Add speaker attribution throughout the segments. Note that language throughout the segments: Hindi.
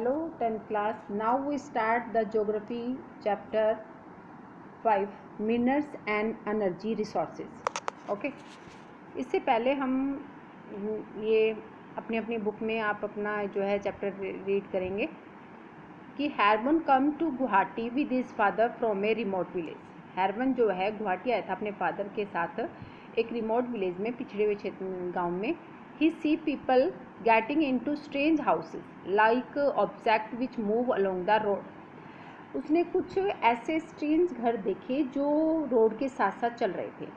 Speaker 1: Hello 10th class. Now we start the geography chapter 5 minerals and energy resources. Okay. इससे पहले हम ये अपनी अपनी बुक में आप अपना जो है चैप्टर रीड करेंगे कि Herman come to Guwahati with his father from a remote village. Herman जो है गुवाहाटी आया था अपने फादर के साथ एक रिमोट विलेज में, पिछड़े हुए क्षेत्र गाँव में. He see people getting into strange houses like objects which move along the road. उसने कुछ ऐसे स्ट्रेंज घर देखे जो रोड के साथ साथ चल रहे थे.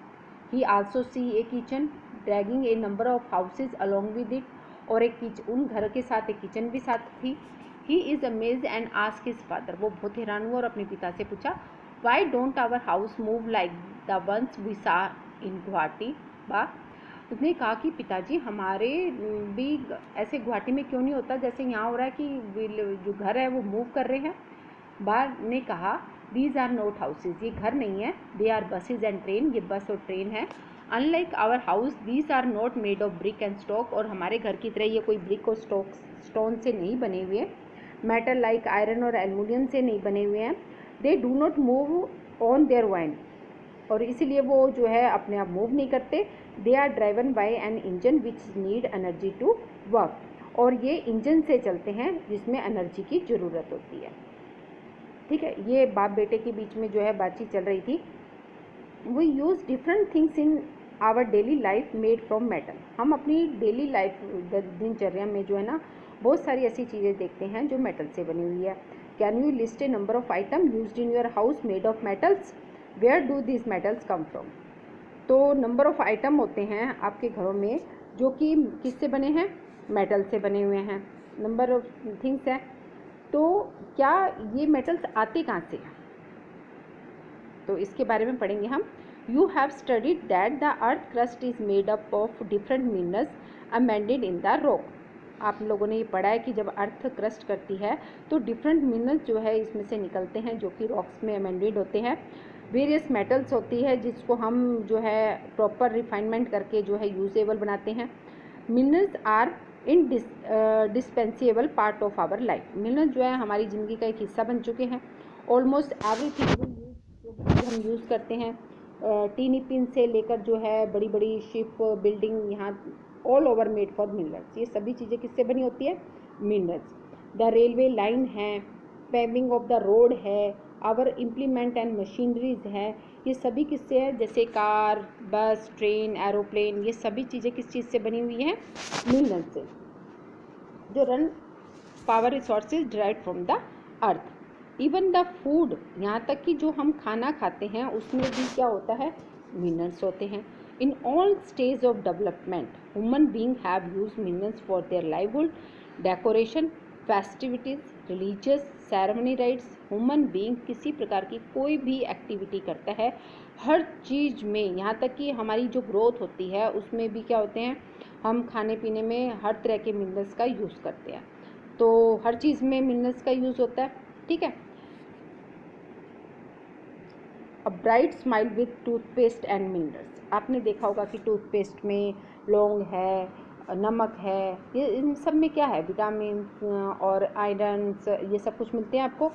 Speaker 1: He also see a kitchen dragging a number of houses along with it. और एक उन घर के साथ एक किचन भी साथ थी. He is amazed and asked his father. वो बहुत हैरान हुआ और अपने पिता से पूछा, Why don't our house move like the ones we saw in Guwahati? बा उसने कहा कि पिताजी हमारे भी ऐसे गुवाहाटी में क्यों नहीं होता जैसे यहाँ हो रहा है कि जो घर है वो मूव कर रहे हैं. बार ने कहा दीज आर नॉट हाउसेज, ये घर नहीं है. They are buses and train, ये बस और ट्रेन है. Unlike our house these are not made of brick and stock, और हमारे घर की तरह ये कोई ब्रिक और स्टोन से नहीं बने हुए. मेटल लाइक आयरन और एल्युमिनियम से नहीं बने हुए हैं. They do not move on their wine, और इसीलिए वो जो है अपने आप मूव नहीं करते. They are driven by an engine which need energy to work, और ये इंजन से चलते हैं जिसमें एनर्जी की ज़रूरत होती है. ठीक है, ये बाप बेटे के बीच में जो है बातचीत चल रही थी. We use different things in our daily life made from metal. हम अपनी डेली लाइफ दिनचर्या में जो है ना बहुत सारी ऐसी चीज़ें देखते हैं जो मेटल से बनी हुई है. Can you list a number of item used in your house made of metals? Where do this metals come from? तो नंबर ऑफ़ आइटम होते हैं आपके घरों में जो कि किससे बने हैं? मेटल से बने हुए हैं. नंबर ऑफ थिंग्स है, तो क्या ये मेटल्स आते कहाँ से हैं? तो इसके बारे में पढ़ेंगे हम. You have studied that the earth crust is made up of different minerals amended in the rock. आप लोगों ने ये पढ़ा है कि जब अर्थ क्रस्ट करती है तो डिफरेंट मिनरल्स जो है इसमें से निकलते हैं जो कि रॉक्स में अमेंडेड होते हैं. वेरियस मेटल्स होती है जिसको हम जो है प्रॉपर रिफाइनमेंट करके जो है यूजेबल बनाते हैं. Minerals are indispensable part of our life. Minerals जो है हमारी ज़िंदगी का एक हिस्सा बन चुके हैं. ऑलमोस्ट एवरीथिंग जो हम यूज़ करते हैं, टीनी पिन से लेकर जो है बड़ी बड़ी शिप बिल्डिंग, यहाँ all over made for minerals. ये सभी चीज़ें किससे बनी होती है? मिनरल्स. द रेलवे लाइन है, पेविंग ऑफ द रोड है, आवर इम्प्लीमेंट एंड मशीनरीज है, ये सभी किससे है? जैसे कार, बस, ट्रेन, एरोप्लेन, ये सभी चीज़ें किस चीज़ से बनी हुई हैं? मिनरल से. जो run power resources drive from the earth. Even the food, यहाँ तक कि जो हम खाना खाते हैं उसमें भी क्या होता है? मिनरल्स होते हैं. In all stage of development human being have used minerals for their livelihood, decoration, festivities, religious ceremony rights. Human being किसी प्रकार की कोई भी एक्टिविटी करता है, हर चीज़ में, यहाँ तक कि हमारी जो ग्रोथ होती है उसमें भी क्या होते हैं? हम खाने पीने में हर तरह के मिनरल्स का यूज़ करते हैं. तो हर चीज़ में मिनरल्स का यूज़ होता है. ठीक है. A bright smile with toothpaste and minerals. आपने देखा होगा कि टूथपेस्ट में लौंग है, नमक है, ये इन सब में क्या है? विटामिन और आयरन्स, ये सब कुछ मिलते हैं आपको.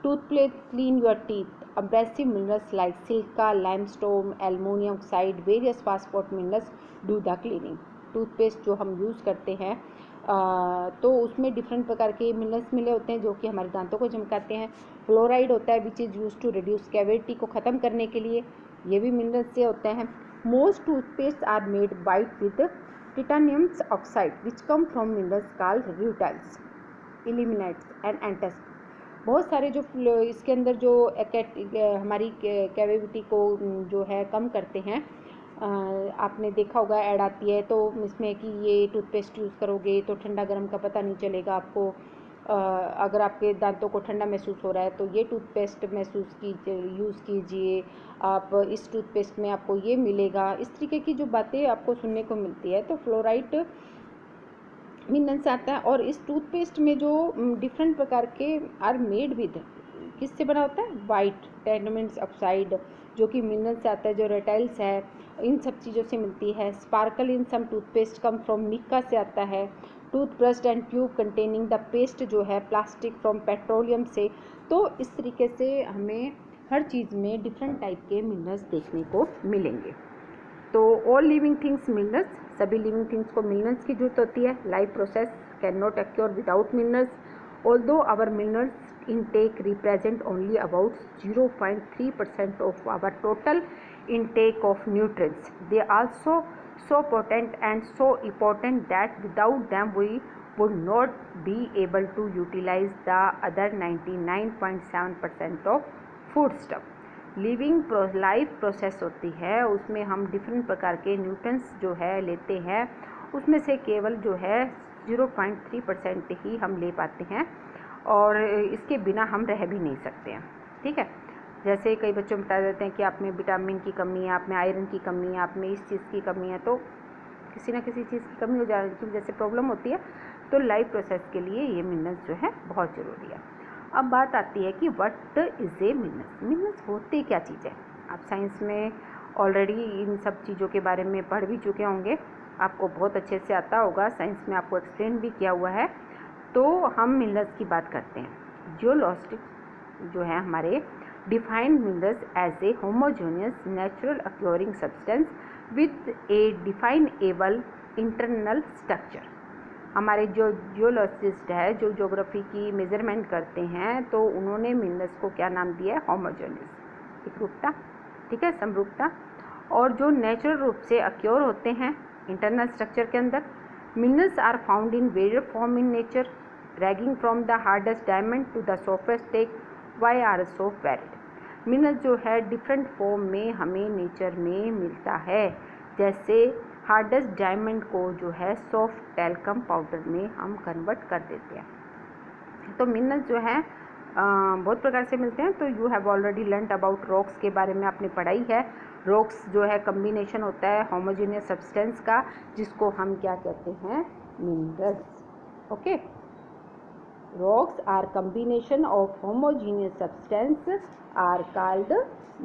Speaker 1: Toothpaste clean your teeth. Abrasive minerals like silica, limestone, aluminium oxide, various phosphate minerals do the cleaning. Toothpaste जो हम यूज़ करते हैं तो उसमें डिफरेंट प्रकार के मिनरल्स मिले होते हैं जो कि हमारे दांतों को चमकाते हैं. फ्लोराइड होता है which is use to reduce cavity को ख़त्म करने के लिए, ये भी मिनरल्स से होते हैं. Most toothpaste are made white with titanium oxide which come from minerals called rutiles, ilmenites and anatase. बहुत सारे जो इसके अंदर जो हमारी कैविटी को जो है कम करते हैं, आपने देखा होगा ऐड आती है तो इसमें कि ये टूथपेस्ट यूज़ करोगे तो ठंडा गर्म का पता नहीं चलेगा आपको. अगर आपके दांतों को ठंडा महसूस हो रहा है तो ये टूथपेस्ट यूज़ कीजिए. आप इस टूथपेस्ट में आपको ये मिलेगा. इस तरीके की जो बातें आपको सुनने को मिलती है. तो फ्लोराइड मिनरल्स आता है. और इस टूथपेस्ट में जो डिफरेंट प्रकार के आर मेड विद, किससे बना होता है? वाइट टिटानियम ऑक्साइड जो कि मिनरल से आता है. जो रेटाइल्स है इन सब चीज़ों से मिलती है. Sparkle in some toothpaste come from mica से आता है. Toothbrush and tube containing the paste जो है प्लास्टिक फ्रॉम पेट्रोलियम से। तो इस तरीके से हमें हर चीज़ में डिफरेंट टाइप के मिनरल्स देखने को मिलेंगे। तो ऑल लिविंग थिंग्स मिनरल्स, सभी लिविंग थिंग्स को मिनरल्स की जरूरत होती है। Life process can not occur without minerals, although our minerals intake represent only about 0.3% of our total intake of nutrients. They are also so potent and so important that without them we would not be able to utilize the other 99.7% of food stuff. Living life process होती है, उसमें हम डिफरेंट प्रकार के न्यूट्रिएंट्स जो है लेते हैं, उसमें से केवल जो है 0.3% ही हम ले पाते हैं और इसके बिना हम रह भी नहीं सकते हैं। ठीक है, जैसे कई बच्चों बता देते हैं कि आप में विटामिन की कमी है, आप में आयरन की कमी है, आप में इस चीज़ की कमी है, तो किसी ना किसी चीज़ की कमी हो जाने की वजह से प्रॉब्लम होती है। तो लाइफ प्रोसेस के लिए ये मिनरल्स जो है बहुत ज़रूरी है। अब बात आती है कि what is a minerals. Minerals होते क्या चीज़ है। आप साइंस में ऑलरेडी इन सब चीज़ों के बारे में पढ़ भी चुके होंगे, आपको बहुत अच्छे से आता होगा, साइंस में आपको एक्सप्लेन भी किया हुआ है। तो हम मिनरल्स की बात करते हैं। जियोलॉजिस्ट जो है हमारे defined minerals as a homogeneous natural occurring substance with a definable internal structure. हमारे जो जियोलॉजिस्ट है, जो ज्योग्राफी की मेजरमेंट करते हैं, तो उन्होंने मिनरल्स को क्या नाम दिया है? होमोजेनियस, एकरूपता, ठीक है, समरूपता, और जो नेचुरल रूप से अक्योर होते हैं इंटरनल स्ट्रक्चर के अंदर। Minerals are found in various form in nature, ranging from the hardest diamond to the softest talc why are so varied. Minerals जो है डिफरेंट फॉर्म में हमें नेचर में मिलता है, जैसे हार्डेस्ट डायमंड को जो है सॉफ्ट टेल्कम पाउडर में हम कन्वर्ट कर देते हैं। तो मिनरल्स जो है बहुत प्रकार से मिलते हैं। तो you have already learned about rocks के बारे में आपने पढ़ाई है। रॉक्स जो है कम्बिनेशन होता है होमोजेनियस सब्सटेंस का, जिसको हम क्या कहते हैं? Minerals. Okay, rocks are combination of homogeneous substance are called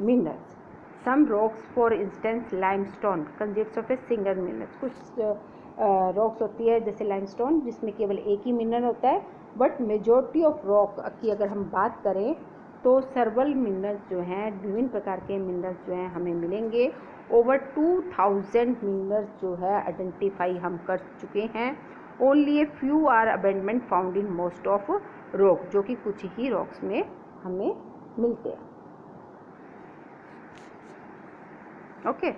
Speaker 1: minerals. Some rocks, for instance limestone, consists of a single mineral. कुछ रॉक्स होती है जैसे लाइमस्टोन, जिसमें केवल एक ही मिनरल होता है। बट मेजॉरिटी ऑफ रॉक की अगर हम बात करें तो सर्वल मिनरल्स जो हैं, विभिन्न प्रकार के मिनरल्स जो हैं हमें मिलेंगे। ओवर 2000 मिनरल्स जो है आइडेंटिफाई हम कर चुके हैं। Only a few are abundant found in most of rock, जो कि कुछ ही रॉक्स में हमें मिलते हैं। ओके,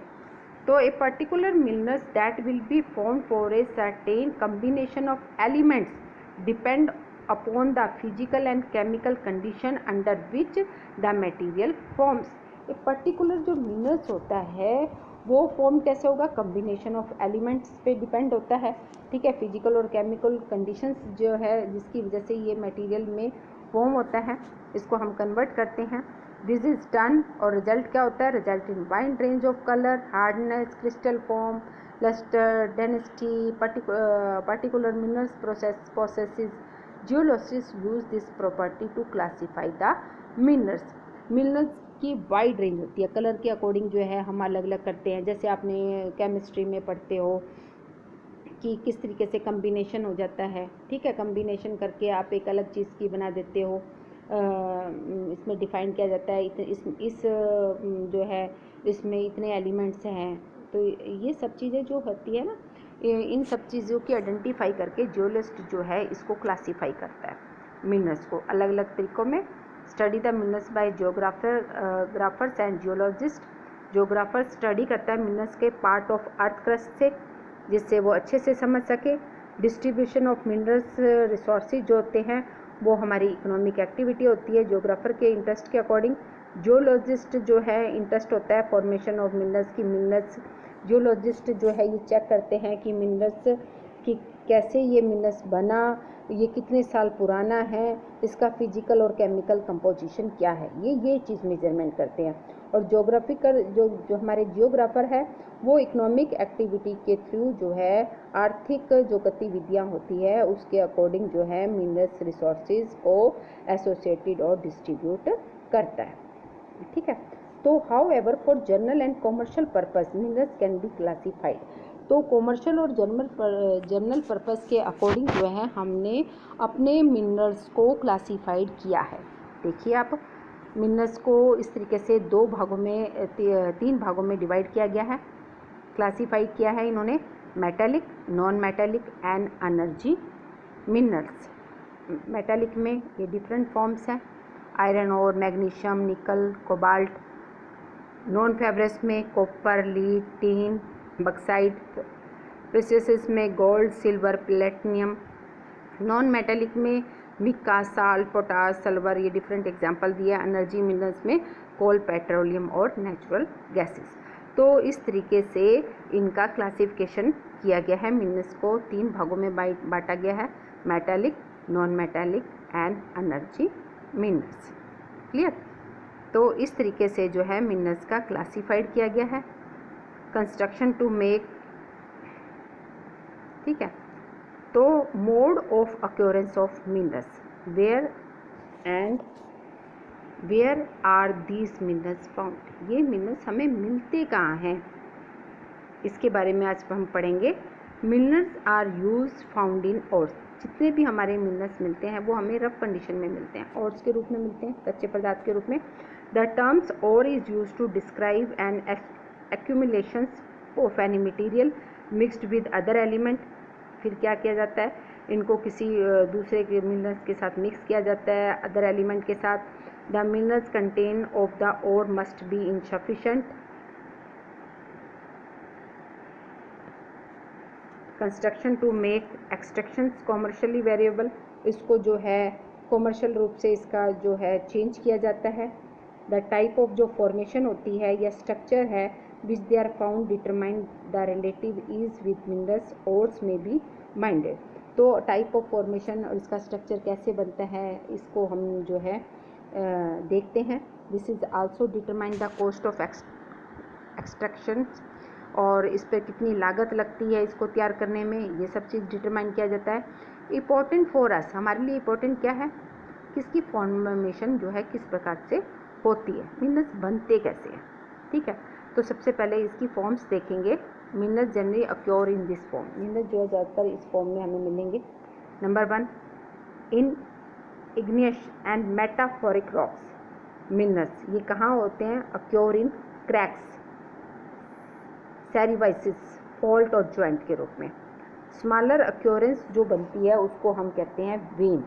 Speaker 1: तो a particular minerals that will be found for a certain combination of elements depend upon the physical and chemical condition under which the material forms. A particular जो मिनरल्स होता है वो फॉर्म कैसे होगा? कम्बिनेशन ऑफ एलिमेंट्स पे डिपेंड होता है। ठीक है, फिजिकल और केमिकल कंडीशंस जो है जिसकी वजह से ये मटेरियल में फॉर्म होता है, इसको हम कन्वर्ट करते हैं। दिस इज डन, और रिजल्ट क्या होता है? Result in wide range of colour, hardness, crystal form, lustre, density, particular minerals processes. Geologist use this property to classify the minerals. Minerals की वाइड रेंज होती है, कलर के अकॉर्डिंग जो है हम अलग अलग करते हैं। जैसे आपने केमिस्ट्री में पढ़ते हो कि किस तरीके से कम्बिनेशन हो जाता है। ठीक है, कम्बिनेशन करके आप एक अलग चीज़ की बना देते हो। इसमें डिफाइन किया जाता है इस जो है इसमें इतने एलिमेंट्स हैं। तो ये सब चीज़ें जो होती है ना, इन सब चीज़ों की आइडेंटिफाई करके जियोलॉजिस्ट जो है इसको क्लासीफाई करता है मिनरल्स को अलग अलग तरीक़ों में। Study the minerals by graphers and geologist. Geographer study करता है मिनरल्स के पार्ट ऑफ अर्थ क्रस्ट से, जिससे वो अच्छे से समझ सके। डिस्ट्रीब्यूशन ऑफ मिनरल्स रिसोर्सेज जो होते हैं वो हमारी इकोनॉमिक एक्टिविटी होती है जियोग्राफर के इंटरेस्ट के अकॉर्डिंग। जियोलॉजिस्ट जो है इंटरेस्ट होता है फॉर्मेशन ऑफ मिनरल्स की। मिनरल्स जियोलॉजिस्ट जो है ये चेक करते हैं कि मिनरल्स कि कैसे ये मिनरल्स बना, ये कितने साल पुराना है, इसका फिजिकल और केमिकल कंपोजिशन क्या है, ये चीज़ मेजरमेंट करते हैं। और ज्योग्राफिकल जो हमारे जियोग्राफर है वो इकोनॉमिक एक्टिविटी के थ्रू जो है आर्थिक जो गतिविधियाँ होती है उसके अकॉर्डिंग जो है मिनरल्स रिसोर्सेज को एसोसिएटेड और डिस्ट्रीब्यूट करता है। ठीक है, तो how ever for journal and commercial purpose minerals can be classified. तो कॉमर्शियल और जनरल पर्पस के अकॉर्डिंग जो है हमने अपने मिनरल्स को क्लासीफाइड किया है। देखिए आप, मिनरल्स को इस तरीके से तीन भागों में डिवाइड किया गया है, क्लासीफाइड किया है इन्होंने, metallic, non metallic and energy minerals. Metallic में ये डिफरेंट फॉर्म्स हैं, आयरन और magnesium, nickel, cobalt. Non ferrous में copper, lead, tin, bauxite. Precious में gold, silver, platinum. Non metallic में मिका, साल्ट, पोटाश, सल्फर, ये डिफरेंट एग्जांपल दिया। एनर्जी मिनरल्स में कोल, पेट्रोलियम और नेचुरल गैसेस। तो इस तरीके से इनका क्लासिफिकेशन किया गया है। मिनरल्स को तीन भागों में बांटा गया है, metallic, non metallic and energy minerals. Clear? तो इस तरीके से जो है मिनरल्स का क्लासिफाइड किया गया है। कंस्ट्रक्शन टू मेक, ठीक है। तो mode of occurrence of minerals, where are these minerals found, ये मिनरल्स हमें मिलते कहाँ हैं, इसके बारे में आज हम पढ़ेंगे। Minerals are use found in ores, जितने भी हमारे मिनरल्स मिलते हैं वो हमें रफ कंडीशन में मिलते हैं, ओर्स के रूप में मिलते हैं, कच्चे पदार्थ के रूप में। The terms ore is use to describe an accumulations of any material mixed with other element. फिर क्या किया जाता है, इनको किसी दूसरे के मिनरल्स के साथ मिक्स किया जाता है, अदर एलिमेंट के साथ। The minerals content of the ore must be insufficient. Construction to make extractions commercially variable, इसको जो है कॉमर्शियल रूप से इसका जो है चेंज किया जाता है। द टाइप ऑफ जो फॉर्मेशन होती है या स्ट्रक्चर है which they are found determine the relative ease with minerals ores में बी माइंडेड। तो टाइप ऑफ फॉर्मेशन और इसका स्ट्रक्चर कैसे बनता है इसको हम जो है देखते हैं। This is also determine the cost of extraction, और इस पर कितनी लागत लगती है इसको तैयार करने में, ये सब चीज़ डिटरमाइन किया जाता है। इम्पोर्टेंट फॉर अस, हमारे लिए इम्पोर्टेंट क्या है, किसकी फॉर्मेशन जो है किस प्रकार से होती है, मिनरल्स बनते कैसे हैं। ठीक है, तो सबसे पहले इसकी फॉर्म्स देखेंगे। Minerals generally acquire in this form, minerals जो है ज़्यादातर इस फॉर्म में हमें मिलेंगे। Number 1, in igneous and metaphoric rocks. Minerals ये कहाँ होते हैं, अक्योर इन क्रैक्स, सेरिवाइसिस, फॉल्ट और ज्वाइंट के रूप में। स्मॉलर अक्योरेंस जो बनती है उसको हम कहते हैं वेन,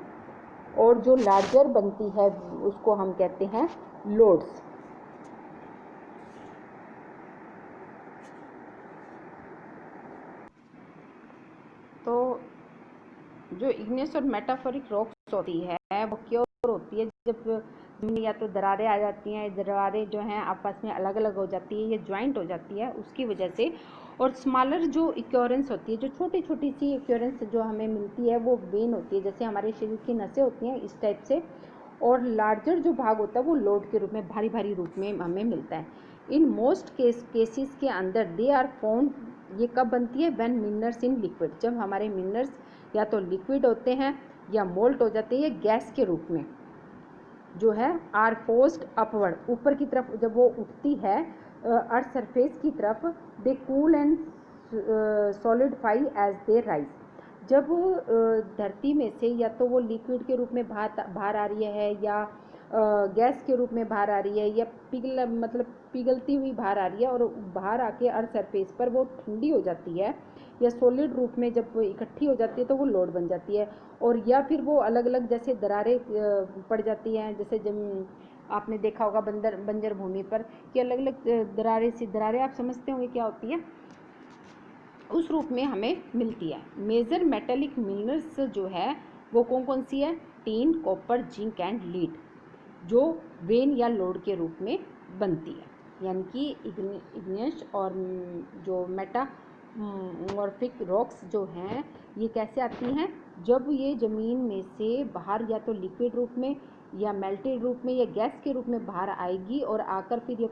Speaker 1: और जो लार्जर बनती है उसको हम कहते हैं लोड्स। तो जो इग्नियस और मेटाफोरिक रॉक्स होती है वो क्योर होती है जब या तो दरारें आ जाती हैं, दरारें जो हैं आपस में अलग अलग हो जाती है या ज्वाइंट हो जाती है उसकी वजह से। और स्मॉलर जो इक्योरेंस होती है, जो छोटी छोटी सी इक्योरेंस जो हमें मिलती है वो वेन होती है, जैसे हमारे शरीर की नसें होती हैं इस टाइप से। और लार्जर जो भाग होता है वो लोड के रूप में, भारी भारी रूप में हमें मिलता है। इन मोस्ट केसेस के अंदर दे आर फाउंड, ये कब बनती है, व्हेन मिनरल्स इन लिक्विड, जब हमारे मिनरल्स या तो लिक्विड होते हैं या मोल्ट हो जाते हैं गैस के रूप में, जो है आर फोर्स्ड अपवर्ड, ऊपर की तरफ जब वो उठती है अर्थ सरफेस की तरफ, they cool and solidify as they rise. जब धरती में से या तो वो लिक्विड के रूप में बाहर आ रही है या गैस के रूप में बाहर आ रही है या पिघलती हुई बाहर आ रही है, और बाहर आके अर्थ सरफेस पर वो ठंडी हो जाती है या सॉलिड रूप में जब वो इकट्ठी हो जाती है तो वो लोड बन जाती है। और या फिर वो अलग अलग जैसे दरारें पड़ जाती हैं, जैसे जब आपने देखा होगा बंजर भूमि पर कि अलग अलग दरारें आप समझते होंगे क्या होती है, उस रूप में हमें मिलती है। मेजर मेटेलिक मिनरल्स जो है वो कौन कौन सी है, tin, copper, zinc and lead, जो वेन या लोड के रूप में बनती है। यानी कि इग्नियस और जो मेटामॉर्फिक रॉक्स जो हैं ये कैसे आती हैं, जब ये ज़मीन में से बाहर या तो लिक्विड रूप में या मेल्टेड रूप में या गैस के रूप में बाहर आएगी और आकर फिर ये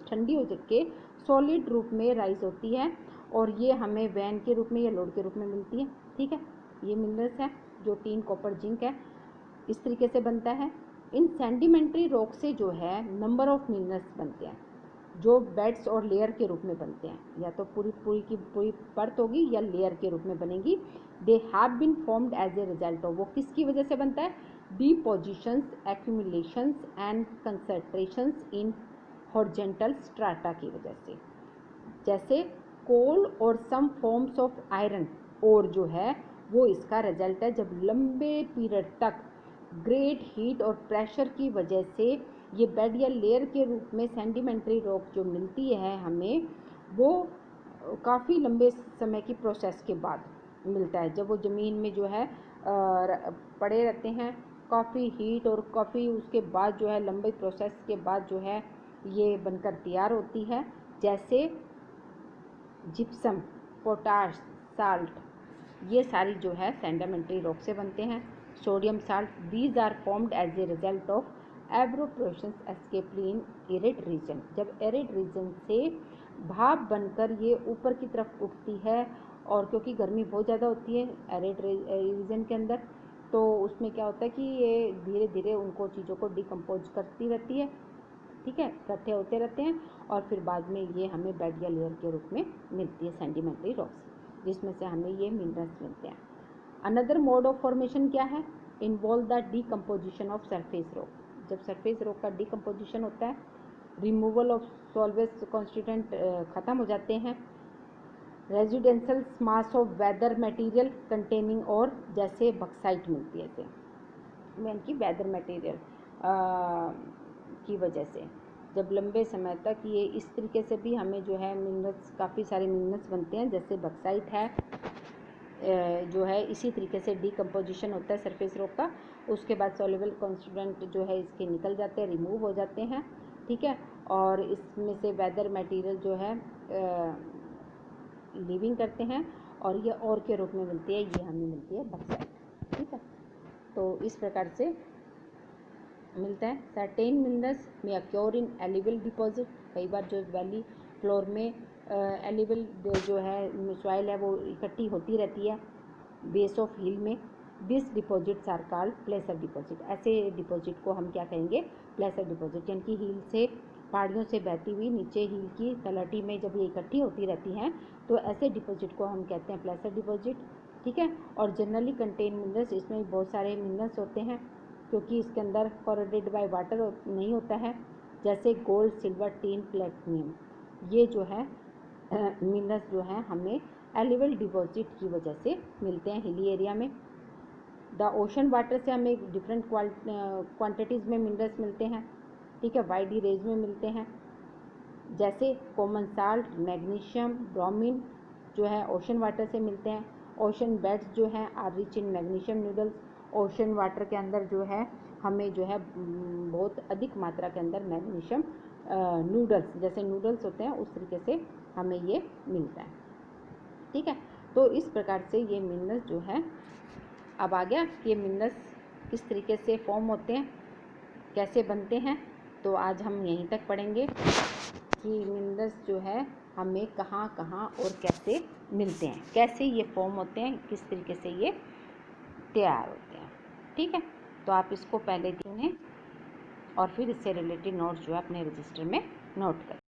Speaker 1: ठंडी हो के सॉलिड रूप में राइज होती है, और ये हमें वैन के रूप में या लोड के रूप में मिलती है। ठीक है, ये मिनरल्स है जो टीन, कॉपर, जिंक है, इस तरीके से बनता है। इन सेडिमेंट्री रॉक से जो है नंबर ऑफ मिनरल्स बनते हैं, जो बेड्स और लेयर के रूप में बनते हैं, या तो पूरी पूरी की पूरी परत होगी या लेयर के रूप में बनेगी। They have been formed as a result of, वो किसकी वजह से बनता है, depositions, accumulations and concentrations in horizontal strata की वजह से। जैसे कोल और सम फॉर्म्स ऑफ आयरन और जो है वो इसका रिजल्ट है, जब लंबे पीरियड तक ग्रेट हीट और प्रेशर की वजह से ये बेड या लेयर के रूप में सेडिमेंट्री रॉक जो मिलती है हमें, वो काफ़ी लंबे समय की प्रोसेस के बाद मिलता है। जब वो ज़मीन में जो है पड़े रहते हैं काफ़ी हीट और काफ़ी उसके बाद जो है लंबे प्रोसेस के बाद जो है ये बनकर तैयार होती है। जैसे जिप्सम, पोटाश, साल्ट, ये सारी जो है सेडिमेंट्री रॉक से बनते हैं। Sodium salt, these are formed as a result of evaporation especially in arid region. जब एरिड रीजन से भाप बनकर ये ऊपर की तरफ उठती है, और क्योंकि गर्मी बहुत ज़्यादा होती है एरिड रीजन के अंदर, तो उसमें क्या होता है कि ये धीरे धीरे उनको चीज़ों को डिकम्पोज करती रहती है, ठीक है, इकट्ठे होते रहते हैं, और फिर बाद में ये हमें बेड या लेयर के रूप में मिलती है सेडिमेंट्री रॉक्स, जिसमें से हमें ये मिनरल्स मिलते हैं। अनदर मोड ऑफ फॉर्मेशन क्या है, involve the decomposition of surface rock. जब सरफेस रॉक का डिकम्पोजिशन होता है, रिमूवल ऑफ सॉल्वेंट कॉन्स्टिट्यूएंट ख़त्म हो जाते हैं, residential mass of weather material containing, और जैसे बक्साइट मिलती है, जैसे मेन की वेदर मटेरियल की वजह से जब लंबे समय तक ये इस तरीके से भी हमें जो है मिनरल्स, काफ़ी सारे मिनरल्स बनते हैं, जैसे बक्साइट है जो है इसी तरीके से डिकम्पोजिशन होता है सरफेस रॉक का। उसके बाद सॉल्युबल कॉन्स्टिट्यूएंट जो है इसके निकल जाते हैं, रिमूव हो जाते हैं, ठीक है, और इसमें से वेदर मटेरियल जो है लिविंग करते हैं, और ये और के रूप में मिलती है, ये हमें मिलती है बक्साइट, ठीक है। तो इस प्रकार से मिलता है। सर्टेन मिनरल्स में अक्योर इन एलिवल डिपॉजिट, कई बार जो वैली फ्लोर में एलिवल जो है सॉइल है वो इकट्ठी होती रहती है बेस ऑफ हिल में। This deposits are called placer deposit. ऐसे डिपॉजिट को हम क्या कहेंगे, प्लेसर डिपॉजिट, यानी कि हिल से, पहाड़ियों से बहती हुई नीचे हिल की तलहटी में जब ये इकट्ठी होती रहती हैं, तो ऐसे डिपॉजिट को हम कहते हैं प्लेसर डिपॉजिट, ठीक है। और जनरली कंटेन मिनरल्स, इसमें बहुत सारे मिनरल्स होते हैं क्योंकि इसके अंदर कोरोडेड बाय वाटर नहीं होता है, जैसे गोल्ड, सिल्वर, टीन, प्लेटिनियम, ये जो है मिनरल्स जो हैं हमें एलिवल डिपॉजिट की वजह से मिलते हैं हिली एरिया में। द ओशन वाटर से हमें डिफरेंट क्वांटिटीज़ में मिनरल्स मिलते हैं, ठीक है, वाइड रेंज में मिलते हैं, जैसे कॉमन साल्ट, मैग्नीशियम, ब्रोमीन जो है ओशन वाटर से मिलते हैं। ओशन बेड्स जो हैं are rich in magnesium noodles, ocean water के अंदर जो है हमें जो है बहुत अधिक मात्रा के अंदर मैग्नीशियम नूडल्स, जैसे नूडल्स होते हैं उस तरीके से हमें ये मिलता है, ठीक है। तो इस प्रकार से ये मिनरल्स जो है, अब आ गया कि ये मिनरल्स किस तरीके से फॉर्म होते हैं, कैसे बनते हैं। तो आज हम यहीं तक पढ़ेंगे कि मिनरल्स जो है हमें कहाँ कहाँ और कैसे मिलते हैं, कैसे ये फॉर्म होते हैं, किस तरीके से ये तैयार होते हैं, ठीक है। तो आप इसको पहले देखें और फिर इससे रिलेटेड नोट्स जो है अपने रजिस्टर में नोट करें।